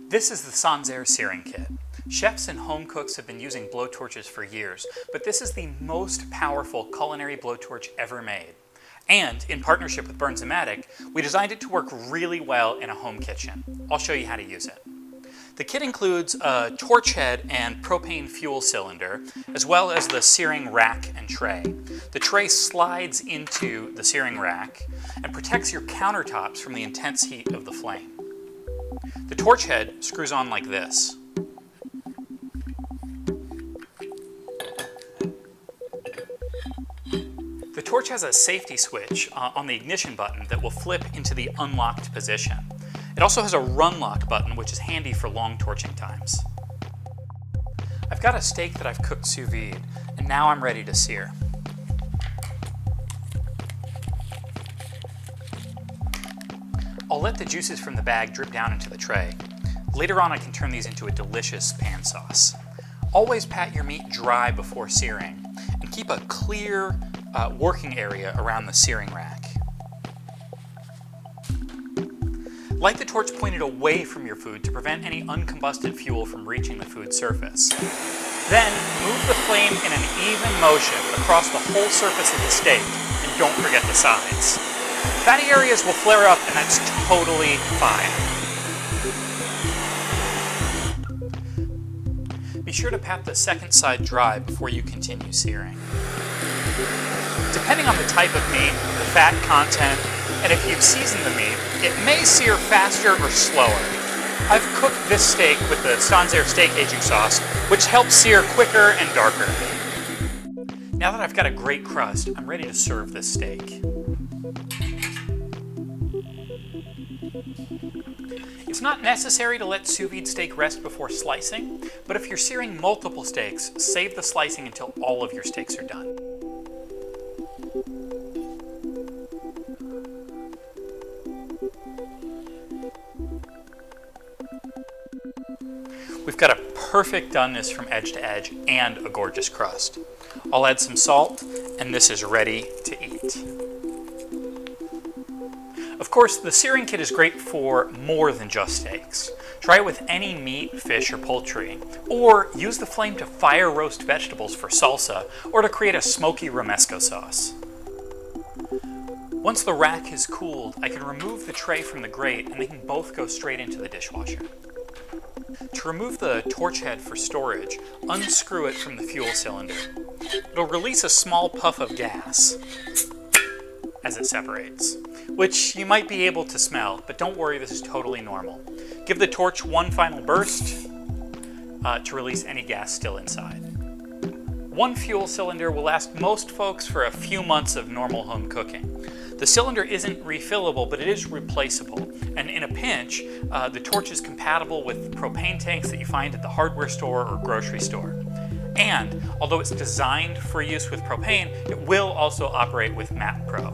This is the Sansaire Searing Kit. Chefs and home cooks have been using blowtorches for years, but this is the most powerful culinary blowtorch ever made. And, in partnership with Burns-O-Matic, we designed it to work really well in a home kitchen. I'll show you how to use it. The kit includes a torch head and propane fuel cylinder, as well as the searing rack and tray. The tray slides into the searing rack and protects your countertops from the intense heat of the flame. The torch head screws on like this. The torch has a safety switch on the ignition button that will flip into the unlocked position. It also has a run lock button, which is handy for long torching times. I've got a steak that I've cooked sous vide, and now I'm ready to sear. I'll let the juices from the bag drip down into the tray. Later on, I can turn these into a delicious pan sauce. Always pat your meat dry before searing, and keep a clear working area around the searing rack. Light the torch pointed away from your food to prevent any uncombusted fuel from reaching the food surface. Then, move the flame in an even motion across the whole surface of the steak, and don't forget the sides. Fatty areas will flare up, and that's totally fine. Be sure to pat the second side dry before you continue searing. Depending on the type of meat, the fat content, and if you've seasoned the meat, it may sear faster or slower. I've cooked this steak with the Sansaire steak aging sauce, which helps sear quicker and darker. Now that I've got a great crust, I'm ready to serve this steak. It's not necessary to let sous vide steak rest before slicing, but if you're searing multiple steaks, save the slicing until all of your steaks are done. We've got a perfect doneness from edge to edge and a gorgeous crust. I'll add some salt, and this is ready to eat. Of course, the searing kit is great for more than just steaks. Try it with any meat, fish, or poultry, or use the flame to fire roast vegetables for salsa, or to create a smoky romesco sauce. Once the rack is cooled, I can remove the tray from the grate, and they can both go straight into the dishwasher. To remove the torch head for storage, unscrew it from the fuel cylinder. It'll release a small puff of gas as it separates, which you might be able to smell, but don't worry, this is totally normal. Give the torch one final burst to release any gas still inside. One fuel cylinder will last most folks for a few months of normal home cooking. The cylinder isn't refillable, but it is replaceable. And in a pinch, the torch is compatible with propane tanks that you find at the hardware store or grocery store. And although it's designed for use with propane, it will also operate with MAP Pro.